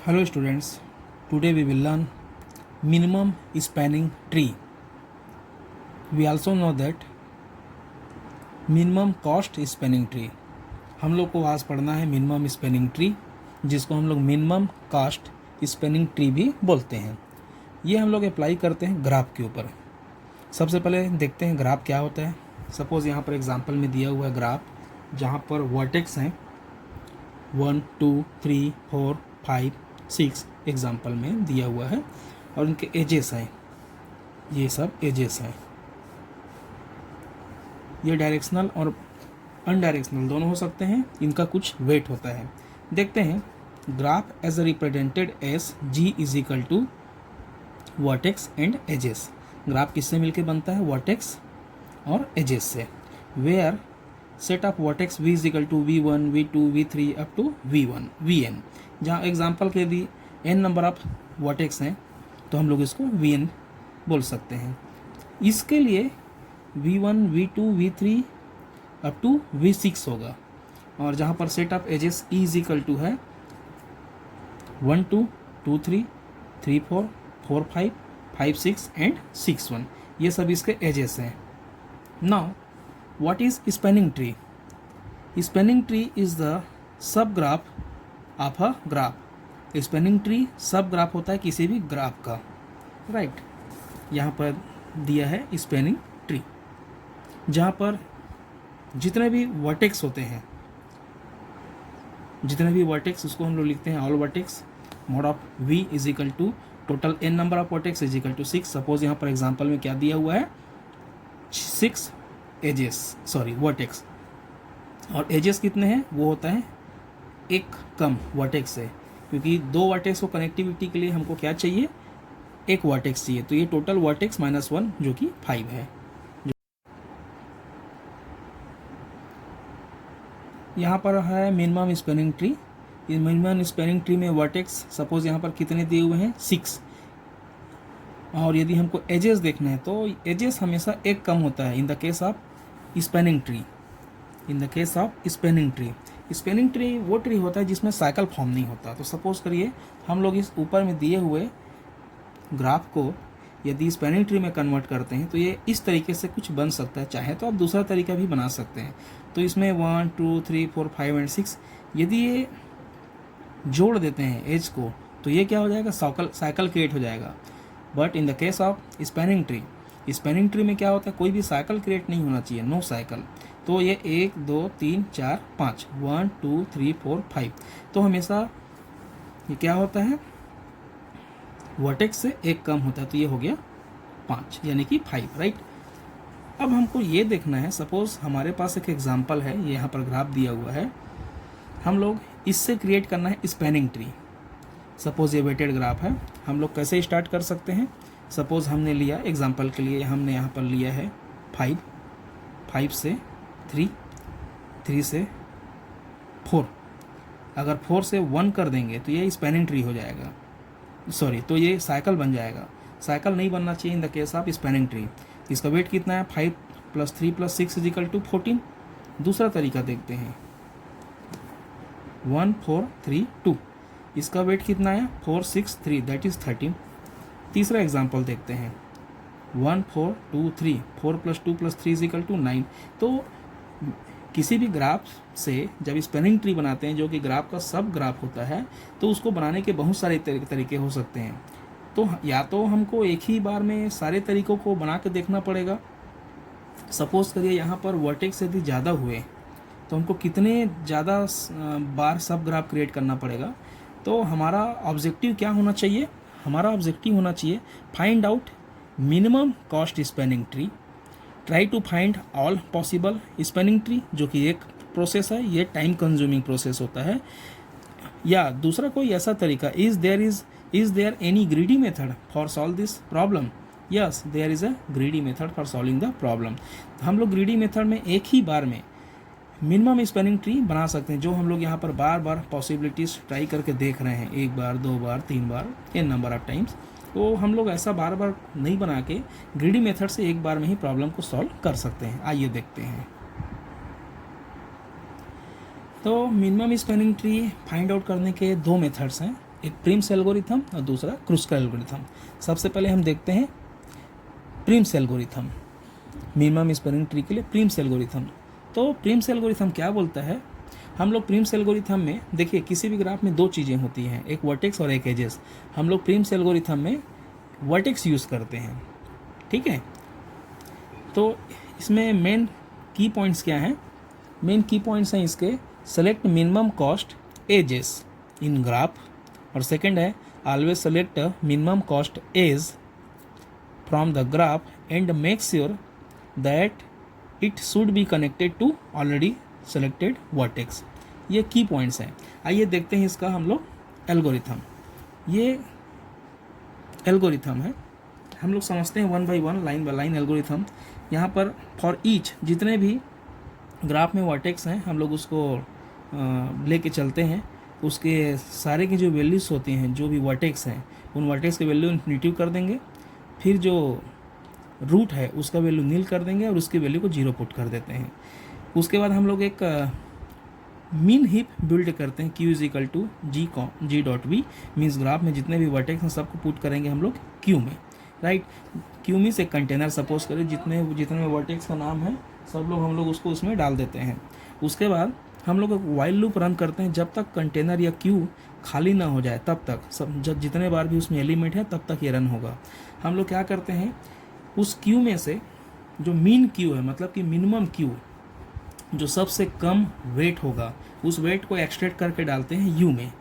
Hello students, today we will learn minimum spanning tree. We also know that minimum cost spanning tree. हम लोग को आज पढ़ना है मिनिमम स्पेनिंग ट्री, जिसको हम लोग मिनिमम कास्ट स्पेनिंग ट्री भी बोलते हैं। ये हम लोग अप्लाई करते हैं ग्राफ के ऊपर। सबसे पहले देखते हैं ग्राफ क्या होता है। सपोज़ यहाँ पर एग्जांपल में दिया हुआ है ग्राफ, जहाँ पर वर्टेक्स हैं 1 2 3 4 5 6 एग्जांपल में दिया हुआ है, और इनके एजेस हैं, ये सब एजेस हैं। ये डायरेक्शनल और अनडायरेक्शनल दोनों हो सकते हैं, इनका कुछ वेट होता है। देखते हैं graph as represented as G is equal to vertex and edges. Graph किससे मिलके बनता है? वर्टेक्स और एजेस से। Where set of vertex v is equal to v1 v2 v3 up to v1 vn। जहाँ एग्जाम्पल के यदि n नंबर ऑफ वर्टेक्स हैं तो हम लोग इसको vn बोल सकते हैं। इसके लिए v1 v2 v3 up to v6 होगा, और जहाँ पर set of edges e is equal to है 1 2 2 3 3 4 4 5 5 6 एंड 6 1, ये सब इसके एजेस हैं। Now what is spanning tree? Spanning tree is the subgraph of a graph. Spanning tree सब ग्राफ होता है किसी भी ग्राफ का, राइट। यहाँ पर दिया है स्पेनिंग ट्री, जहाँ पर जितने भी वर्टेक्स होते हैं, जितने भी वर्टेक्स, उसको हम लोग लिखते हैं all vertex mod of v is equal to total n number of vertex is equal to 6। Suppose यहाँ पर एग्जाम्पल में क्या दिया हुआ है? 6 एजेस, सॉरी वर्टेक्स, और एजेस कितने हैं? वो होता है एक कम वर्टेक्स से, क्योंकि दो वर्टेक्स को कनेक्टिविटी के लिए हमको क्या चाहिए? एक वर्टेक्स चाहिए। तो ये टोटल वर्टेक्स -1 जो कि 5 है। यहाँ पर है मिनिमम स्पेनिंग ट्री। ये मिनिमम स्पेनिंग ट्री में वर्टेक्स सपोज यहाँ पर कितने दिए हुए हैं? 6। और यदि हमको एजेस देखना है तो एजेस हमेशा एक कम होता है in the case of spanning tree. In the case of spanning tree, spanning tree वो ट्री होता है जिसमें साइकिल फॉर्म नहीं होता। तो सपोज करिए हम लोग इस ऊपर में दिए हुए ग्राफ को यदि स्पेनिंग ट्री में कन्वर्ट करते हैं तो ये इस तरीके से कुछ बन सकता है। चाहे तो आप दूसरा तरीका भी बना सकते हैं। तो इसमें 1 2 3 4 5 एंड 6 यदि ये जोड़ देते हैं एज को, तो ये क्या हो जाएगा? साइकिल क्रिएट हो जाएगा। But in the case of spanning tree, spanning tree में क्या होता है? कोई भी साइकिल क्रिएट नहीं होना चाहिए, नो साइकिल। तो ये 1 2 3 4 5 1 2 3 4 5, तो हमेशा ये क्या होता है? वर्टेक्स से एक कम होता है, तो ये हो गया 5 यानी कि 5, राइट। अब हमको ये देखना है, सपोज हमारे पास एक एग्जांपल है, ये यहाँ पर ग्राफ दिया हुआ है, हम लोग इससे क्रिएट करना है स्पेनिंग ट्री। सपोज ये वेटेड ग्राफ है, हम लोग कैसे स्टार्ट कर सकते हैं? सपोज हमने लिया एग्जांपल के लिए, हमने यहाँ पर लिया है 5 5 से 3 3 से 4। अगर 4 से 1 कर देंगे तो ये स्पेनिंग ट्री हो जाएगा, सॉरी, तो ये साइकिल बन जाएगा। साइकिल नहीं बनना चाहिए in the case of spanning tree. इसका वेट कितना है? 5 + 3 + 6 इज इक्वल टू 14। दूसरा तरीका देखते हैं, 1 4 3 2, इसका वेट कितना है? 4 6 3 दैट इज 13। तीसरा एग्जाम्पल देखते हैं, 1 4 2 3 4 + 2 + 3 इज इक्वल टू 9। तो किसी भी ग्राफ से जब स्पेनिंग ट्री बनाते हैं, जो कि ग्राफ का सब ग्राफ होता है, तो उसको बनाने के बहुत सारे तरीके हो सकते हैं। तो या तो हमको एक ही बार में सारे तरीकों को बना के देखना पड़ेगा। सपोज करिए यहाँ पर वर्टेक्स यदि ज़्यादा हुए तो हमको कितने ज़्यादा बार सब ग्राफ क्रिएट करना पड़ेगा। तो हमारा ऑब्जेक्टिव क्या होना चाहिए? हमारा ऑब्जेक्टिव होना चाहिए find out minimum cost spanning tree, try to find all possible spanning tree, जो कि एक प्रोसेस है, ये टाइम कंज्यूमिंग प्रोसेस होता है। या दूसरा कोई ऐसा तरीका, is there any greedy method for solve this problem? Yes, there is a greedy method for solving the problem. हम लोग ग्रीडी मेथड में एक ही बार में मिनिमम स्पेनिंग ट्री बना सकते हैं, जो हम लोग यहाँ पर बार बार पॉसिबिलिटीज़ ट्राई करके देख रहे हैं, 1 बार 2 बार 3 बार n नंबर ऑफ टाइम्स। तो हम लोग ऐसा बार बार नहीं बना के ग्रीडी मेथड से एक बार में ही प्रॉब्लम को सॉल्व कर सकते हैं। आइए देखते हैं। तो minimum spanning tree find out करने के दो मेथड्स हैं। एक प्रिम्स एल्गोरिथम और दूसरा क्रुस्कर एल्गोरिथम। सबसे पहले हम देखते हैं Prim's algorithm, minimum spanning tree के लिए प्रिम्स एल्गोरिथम। तो प्रिम्स एल्गोरिथम क्या बोलता है, हम लोग प्रिम्स एल्गोरिथम में देखिए किसी भी ग्राफ में दो चीज़ें होती हैं, एक वर्टेक्स और एक एजेस। हम लोग प्रिम्स एल्गोरिथम में वर्टेक्स यूज़ करते हैं, ठीक है। तो इसमें मेन की पॉइंट्स क्या हैं, मेन की पॉइंट्स हैं इसके, select minimum cost edges in graph, और सेकंड है always select minimum cost edge from the graph and make sure that it should be connected to already selected vertex. ये key points हैं। आइए देखते हैं इसका हम लोग एल्गोरिथम। ये एल्गोरिथम है, हम लोग समझते हैं one by one, line by line algorithm. यहाँ पर फॉर ईच जितने भी ग्राफ में वर्टेक्स हैं हम लोग उसको लेके चलते हैं, उसके सारे की जो वैल्यूज़ होती हैं, जो भी वर्टेक्स हैं उन वर्टेक्स के वैल्यू इन्फिनिटिव कर देंगे, फिर जो रूट है उसका वैल्यू नील कर देंगे और उसकी वैल्यू को जीरो पुट कर देते हैं। उसके बाद हम लोग एक मीन हीप बिल्ड करते हैं, Q is equal to G dot V, means graph में जितने भी वर्टेक्स हैं सबको पुट करेंगे हम लोग क्यू में, राइट। क्यू मीन्स एक कंटेनर, सपोज करें जितने वर्टेक्स का नाम है सब लोग हम लोग उसको उसमें डाल देते हैं। उसके बाद हम लोग एक वाइल लूप रन करते हैं, जब तक कंटेनर या क्यू खाली ना हो जाए तब तक, सब जब जितने बार भी उसमें एलिमेंट है तब तक ये रन होगा। हम लोग क्या करते हैं, उस क्यू में से जो मीन क्यू है, मतलब कि मिनिमम क्यू जो सबसे कम वेट होगा, उस वेट को एक्सट्रैक्ट करके डालते हैं यू में।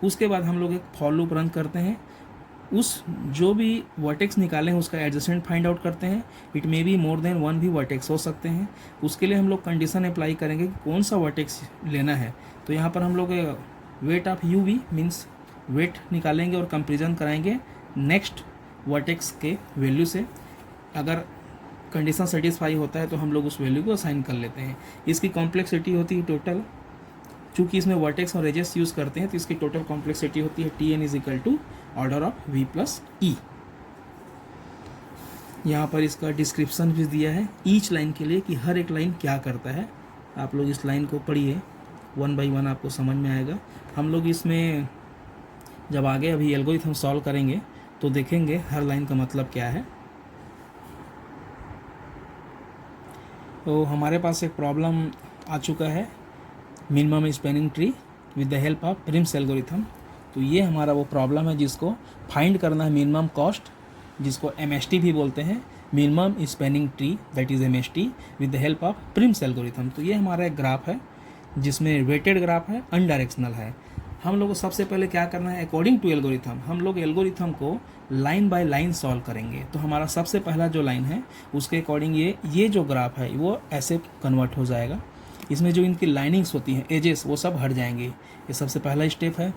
उसके बाद हम लोग एक फॉर लूप रन करते हैं, उस जो भी वर्टेक्स निकाले हैं उसका एडजेसेंट फाइंड आउट करते हैं। It may be more than one भी वर्टेक्स हो सकते हैं। उसके लिए हम लोग कंडीशन अप्लाई करेंगे कि कौन सा वर्टेक्स लेना है। तो यहाँ पर हम लोग weight of U V means weight निकालेंगे और कंपेरिजन कराएंगे नेक्स्ट वर्टेक्स के वैल्यू से। अगर कंडीशन सेटिस्फाई होता है तो हम लोग उस वैल्यू को असाइन कर लेते हैं। इसकी कॉम्प्लेक्सिटी होती है टोटल, चूँकि इसमें वर्टेक्स और एजेस यूज़ करते हैं तो इसकी टोटल कॉम्प्लेक्सिटी होती है T N is equal to order of V plus E. यहाँ पर इसका डिस्क्रिप्शन भी दिया है ईच लाइन के लिए कि हर एक लाइन क्या करता है। आप लोग इस लाइन को पढ़िए, वन बाय वन आपको समझ में आएगा। हम लोग इसमें जब आगे अभी एल्गोरिथम सॉल्व करेंगे तो देखेंगे हर लाइन का मतलब क्या है। तो हमारे पास एक प्रॉब्लम आ चुका है, minimum spanning tree with the help of Prim's algorithm. तो ये हमारा वो प्रॉब्लम है जिसको फाइंड करना है मिनिमम कॉस्ट, जिसको MST भी बोलते हैं, minimum spanning tree that is MST with the help of Prim's algorithm. तो ये हमारा एक ग्राफ है जिसमें वेटेड ग्राफ है, अनडायरेक्शनल है। हम लोग को सबसे पहले क्या करना है, अकॉर्डिंग टू एल्गोरिथम हम लोग एल्गोरिथम को लाइन बाय लाइन सॉल्व करेंगे। तो हमारा सबसे पहला जो लाइन है उसके अकॉर्डिंग ये जो ग्राफ है वो ऐसे कन्वर्ट हो जाएगा। इसमें जो इनकी लाइनिंग्स होती हैं, एजेस, वो सब हट जाएंगे। ये सबसे पहला स्टेप है।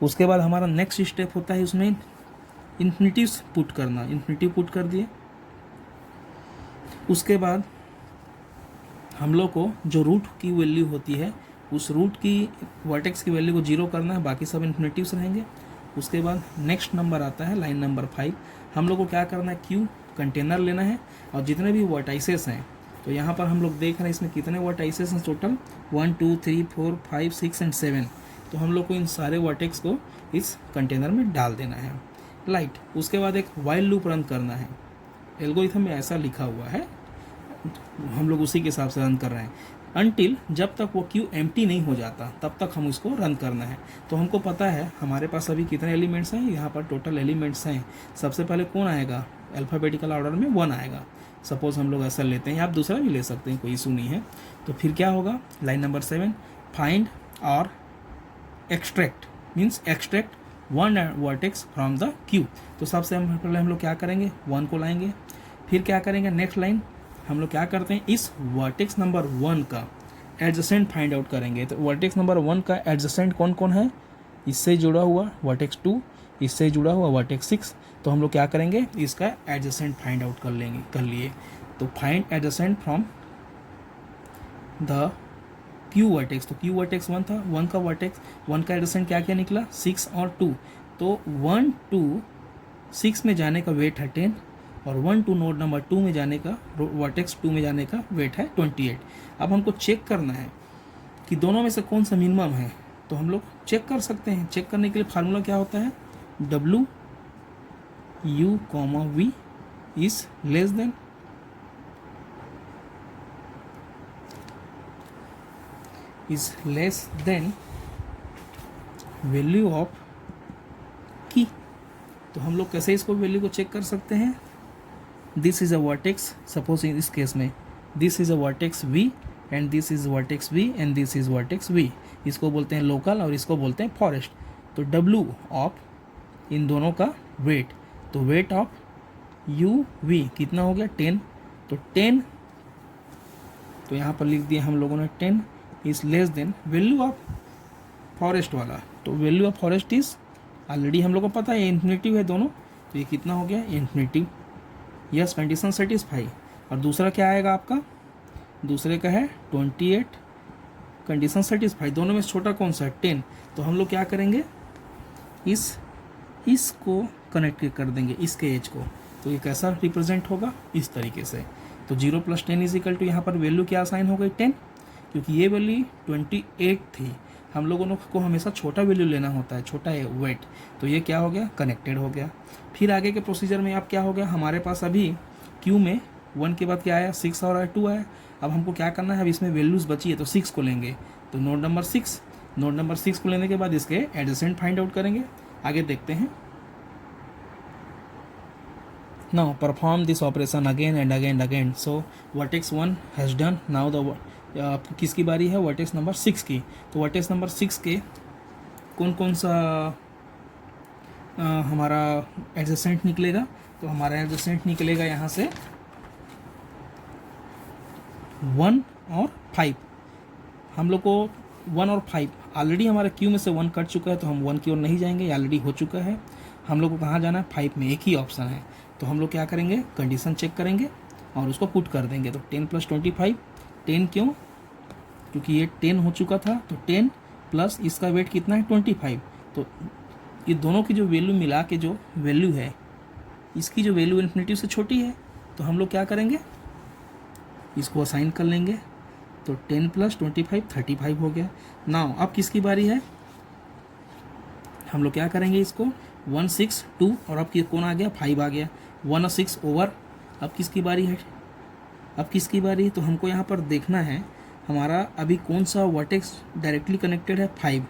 उसके बाद हमारा नेक्स्ट स्टेप होता है उसमें इन्फिनिटीव्स पुट करना, इन्फिनिटिव पुट कर दिए। उसके बाद हम लोग को जो रूट की वैल्यू होती है उस रूट की वर्टेक्स की वैल्यू को जीरो करना है, बाकी सब इन्फिनिटिव्स रहेंगे। उसके बाद नेक्स्ट नंबर आता है लाइन नंबर 5। हम लोग को क्या करना है, क्यू कंटेनर लेना है और जितने भी वर्टाइसेस हैं, तो यहाँ पर हम लोग देख रहे हैं इसमें कितने वर्टाइसेस हैं टोटल, 1 2 3 4 5 6 एंड 7। तो हम लोग को इन सारे वर्टेक्स को इस कंटेनर में डाल देना है, राइट। उसके बाद एक वाइल लूप रन करना है, एल्गोरिथम में ऐसा लिखा हुआ है, हम लोग उसी के हिसाब से रन कर रहे हैं। अनटिल जब तक वो क्यू एम्प्टी नहीं हो जाता तब तक हम उसको रन करना है। तो हमको पता है हमारे पास अभी कितने एलिमेंट्स हैं, यहाँ पर टोटल एलिमेंट्स हैं। सबसे पहले कौन आएगा, अल्फ़ाबेटिकल ऑर्डर में 1 आएगा। सपोज हम लोग ऐसा लेते हैं, आप दूसरा भी ले सकते हैं, कोई इशू नहीं है। तो फिर क्या होगा, लाइन नंबर 7, फाइंड और extract means extract 1 vertex from the Q. तो सबसे पहले हम लोग क्या करेंगे, 1 को लाएंगे। फिर क्या करेंगे, नेक्स्ट लाइन हम लोग क्या करते हैं, इस वर्टेक्स नंबर 1 का एडजेसेंट फाइंड आउट करेंगे। तो वर्टेक्स नंबर 1 का एडजेसेंट कौन कौन है, इससे जुड़ा हुआ वर्टेक्स 2, इससे जुड़ा हुआ वर्टेक्स 6। तो हम लोग क्या करेंगे, इसका एडजेसेंट फाइंड आउट कर लिए। तो find adjacent from the Q vertex. तो क्यू वर्टेक्स 1 था, 1 का वर्टेक्स 1 का एडजेसेंट क्या क्या निकला, 6 और 2। तो 1 2 6 में जाने का वेट है 10 और 1 2 नोड नंबर 2 में जाने का, वर्टेक्स 2 में जाने का वेट है 28। अब हमको चेक करना है कि दोनों में से कौन सा मिनिमम है। तो तो हम लोग चेक कर सकते हैं। चेक करने के लिए फार्मूला क्या होता है, W U comma V is less than value of key. तो हम लोग कैसे इसको वैल्यू को चेक कर सकते हैं, this is a vertex, suppose in इस केस में this is a vertex V and this is vertex V and this is vertex V, इसको बोलते हैं लोकल और इसको बोलते हैं फॉरेस्ट। तो डब्ल्यू ऑफ इन दोनों का वेट, तो वेट ऑफ यू वी कितना हो गया 10, तो 10, तो यहाँ पर लिख दिया हम लोगों ने 10 is less than value of forest वाला। तो value of forest is already हम लोग को पता है इन्फिनेटिव है दोनों, तो ये कितना हो गया इन्फिनेटिव। Yes, condition satisfy. और दूसरा क्या आएगा आपका, दूसरे का है 28, कंडीशन सेटिस्फाई। दोनों में छोटा कौन सा है 10, तो हम लोग क्या करेंगे इसको कनेक्ट कर देंगे इसके एज को, तो ये कैसा रिप्रेजेंट होगा इस तरीके से। तो 0 + 10 इज इक्वल टू, यहाँ पर वैल्यू क्या साइन हो गई 10, क्योंकि ये वैल्यू 28 थी। हम लोगों को हमेशा छोटा वैल्यू लेना होता है, छोटा है वेट, तो ये क्या हो गया कनेक्टेड हो गया। फिर आगे के प्रोसीजर में अब क्या हो गया, हमारे पास अभी क्यू में 1 के बाद क्या आया 6 और 2 आया। अब हमको क्या करना है, अब इसमें वैल्यूज़ बची है तो 6 को लेंगे, तो नोड नंबर 6 को लेने के बाद इसके एडजेसेंट फाइंड आउट करेंगे। आगे देखते हैं। Now perform this operation again and again again. So vertex 1 has done, now the किसकी बारी है, वर्टेक्स नंबर 6 की। तो वर्टेक्स नंबर 6 के कौन सा हमारा एडजेसेंट निकलेगा, तो हमारा एडजेसेंट निकलेगा यहाँ से 1 और 5। हम लोग को 1 और 5 ऑलरेडी हमारे क्यू में से 1 कट चुका है, तो हम 1 की ओर नहीं जाएंगे, ऑलरेडी हो चुका है। हम लोग को कहाँ जाना है, 5 में, एक ही ऑप्शन है। तो हम लोग क्या करेंगे, कंडीशन चेक करेंगे और उसको पुट कर देंगे। तो 10 + 25, 10 क्यों, क्योंकि ये 10 हो चुका था, तो 10 प्लस इसका वेट कितना है 25। तो ये दोनों की जो वैल्यू मिला के जो वैल्यू है, इसकी जो वैल्यू इन्फिनिटी से छोटी है, तो हम लोग क्या करेंगे, इसको असाइन कर लेंगे। तो 10 + 25 35 हो गया। नाउ अब किसकी बारी है, हम लोग क्या करेंगे, इसको 1 6 2 और अब कौन आ गया 5 आ गया, 1 और 6 ओवर। अब किसकी बारी है, तो हमको यहाँ पर देखना है हमारा अभी कौन सा वर्टेक्स डायरेक्टली कनेक्टेड है 5।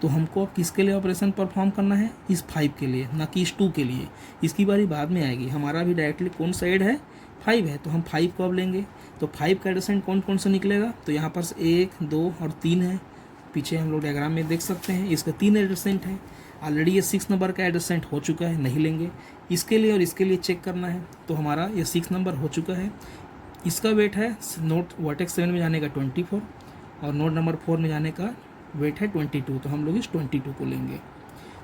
तो हमको अब किसके लिए ऑपरेशन परफॉर्म करना है, इस 5 के लिए, ना कि इस 2 के लिए। इसकी बारी बाद में आएगी। हमारा अभी डायरेक्टली कौन सा एड है 5 है, तो हम 5 को अब लेंगे। तो 5 का एडजेसेंट कौन सा निकलेगा, तो यहाँ पर 1 2 और 3 है, पीछे हम लोग डायग्राम में देख सकते हैं। इसका 3 एडजेसेंट है। ऑलरेडी ये 6 नंबर का एडजेसेंट हो चुका है, नहीं लेंगे। इसके लिए और इसके लिए चेक करना है, तो हमारा ये 6 नंबर हो चुका है। इसका वेट है नोट वर्टेक्स 7 में जाने का 24 और नोड नंबर 4 में जाने का वेट है 22, तो हम लोग इस 22 को लेंगे।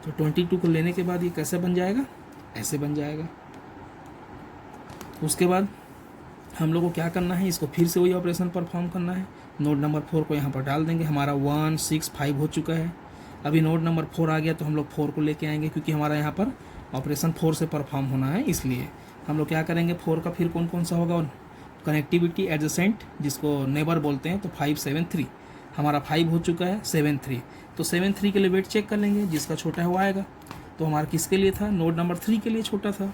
तो 22 को लेने के बाद ये कैसे बन जाएगा, ऐसे बन जाएगा। उसके बाद हम लोग को क्या करना है, इसको फिर से वही ऑपरेशन परफॉर्म करना है। नोड नंबर 4 को यहाँ पर डाल देंगे। हमारा 1 6 5 हो चुका है। अभी नोड नंबर 4 आ गया, तो हम लोग 4 को लेके आएंगे, क्योंकि हमारा यहाँ पर ऑपरेशन 4 से परफॉर्म होना है, इसलिए हम लोग क्या करेंगे, 4 का फिर कौन सा होगा, कनेक्टिविटी एडजेसेंट जिसको नेबर बोलते हैं। तो 5 7 3 हमारा 5 हो चुका है, 7 3, तो 7 3 के लिए वेट चेक कर लेंगे, जिसका छोटा है वो आएगा। तो हमारा किसके लिए था, नोड नंबर 3 के लिए छोटा था,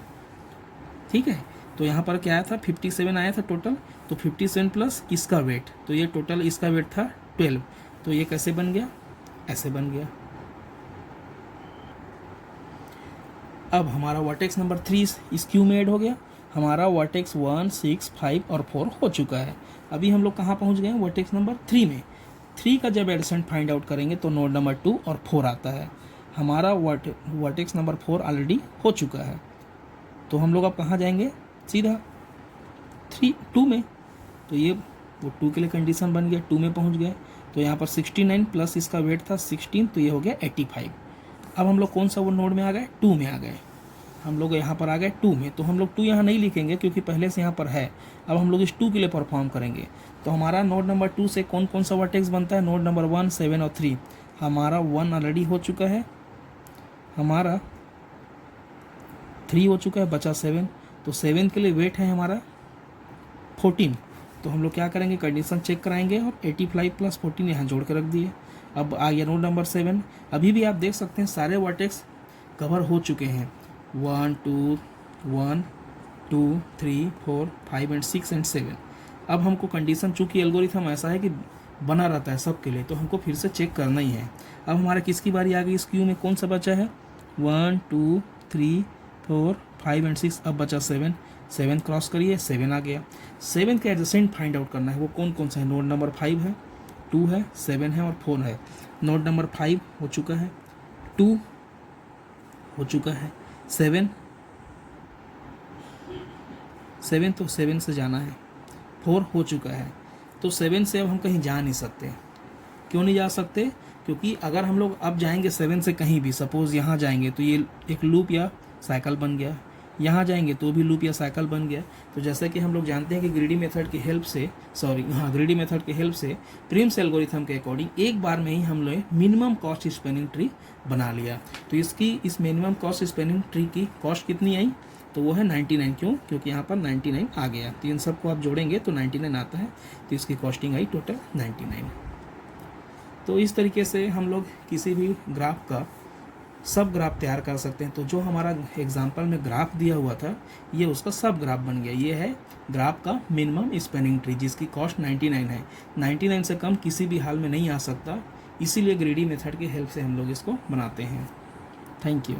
ठीक है। तो यहाँ पर क्या आया था 57 आया था टोटल, तो 57 प्लस इसका वेट, तो ये टोटल इसका वेट था 12। तो ये कैसे बन गया, ऐसे बन गया। अब हमारा वर्टेक्स नंबर 3 इस क्यू में ऐड हो गया। हमारा वर्टेक्स 1 6 5 और 4 हो चुका है। अभी हम लोग कहाँ पहुँच गए हैं, वर्टेक्स नंबर 3 में। 3 का जब एडजेसेंट फाइंड आउट करेंगे तो नोड नंबर 2 और 4 आता है। हमारा वर्टेक्स नंबर 4 ऑलरेडी हो चुका है। तो हम लोग अब कहाँ जाएंगे, सीधा 2 में। तो ये वो 2 के लिए कंडीशन बन गया, 2 में पहुँच गए। तो यहाँ पर 69 प्लस इसका वेट था 16, तो ये हो गया 85। अब हम लोग कौन सा वो नोड में आ गए, 2 में आ गए। हम लोग यहाँ पर आ गए 2 में। तो हम लोग 2 यहाँ नहीं लिखेंगे, क्योंकि पहले से यहाँ पर है। अब हम लोग इस 2 के लिए परफॉर्म करेंगे। तो हमारा नोड नंबर 2 से कौन सा वर्टेक्स बनता है, नोड नंबर 1 7 और 3। हमारा 1 ऑलरेडी हो चुका है, हमारा 3 हो चुका है, बचा 7। तो 7 के लिए वेट है हमारा 14। तो हम लोग क्या करेंगे, कंडीशन चेक कराएंगे और 85 प्लस 14 यहाँ जोड़ के रख दिए। अब आ गया नोड नंबर 7। अभी भी आप देख सकते हैं सारे वर्टेक्स कवर हो चुके हैं, 1 2 3 4 5 एंड 6 एंड 7। अब हमको कंडीशन, चूँकि एल्गोरिथम ऐसा है कि बना रहता है सबके लिए, तो हमको फिर से चेक करना ही है। अब हमारा किसकी बारी आ गई, इस क्यू में कौन सा बचा है, 1 2 3 4 5 एंड 6, अब बचा 7। 7 क्रॉस करिए, 7 आ गया। 7 के एडजेसेंट फाइंड आउट करना है, वो कौन कौन सा है, नोड नंबर 5 है, 2 है, 7 है और 4 है। नोड नंबर 5 हो चुका है, 2 हो चुका है, 7 तो 7 से जाना है, 4 हो चुका है। तो 7 से अब हम कहीं जा नहीं सकते। क्यों नहीं जा सकते, क्योंकि अगर हम लोग अब जाएंगे 7 से कहीं भी, सपोज़ यहाँ जाएंगे तो ये एक लूप या साइकिल बन गया, यहाँ जाएंगे तो भी लूप या साइकिल बन गया। तो जैसे कि हम लोग जानते हैं कि ग्रीडी मेथड की हेल्प से, ग्रीडी मेथड की हेल्प से प्रिम्स एल्गोरिथम के अकॉर्डिंग एक बार में ही हम लोग मिनिमम कॉस्ट स्पेनिंग ट्री बना लिया। तो इस मिनिमम कॉस्ट स्पेनिंग ट्री की कॉस्ट कितनी आई, तो वो है 99। क्यों, क्योंकि यहाँ पर 99 आ गया, तो इन सबको आप जोड़ेंगे तो 99 आता है, तो इसकी कॉस्टिंग आई टोटल 99। तो इस तरीके से हम लोग किसी भी ग्राफ का सब ग्राफ तैयार कर सकते हैं। तो जो हमारा एग्जांपल में ग्राफ दिया हुआ था, ये उसका सब ग्राफ बन गया। ये है ग्राफ का मिनिमम स्पेनिंग ट्री, जिसकी कॉस्ट 99 है। 99 से कम किसी भी हाल में नहीं आ सकता, इसीलिए ग्रीडी मेथड की हेल्प से हम लोग इसको बनाते हैं। Thank you.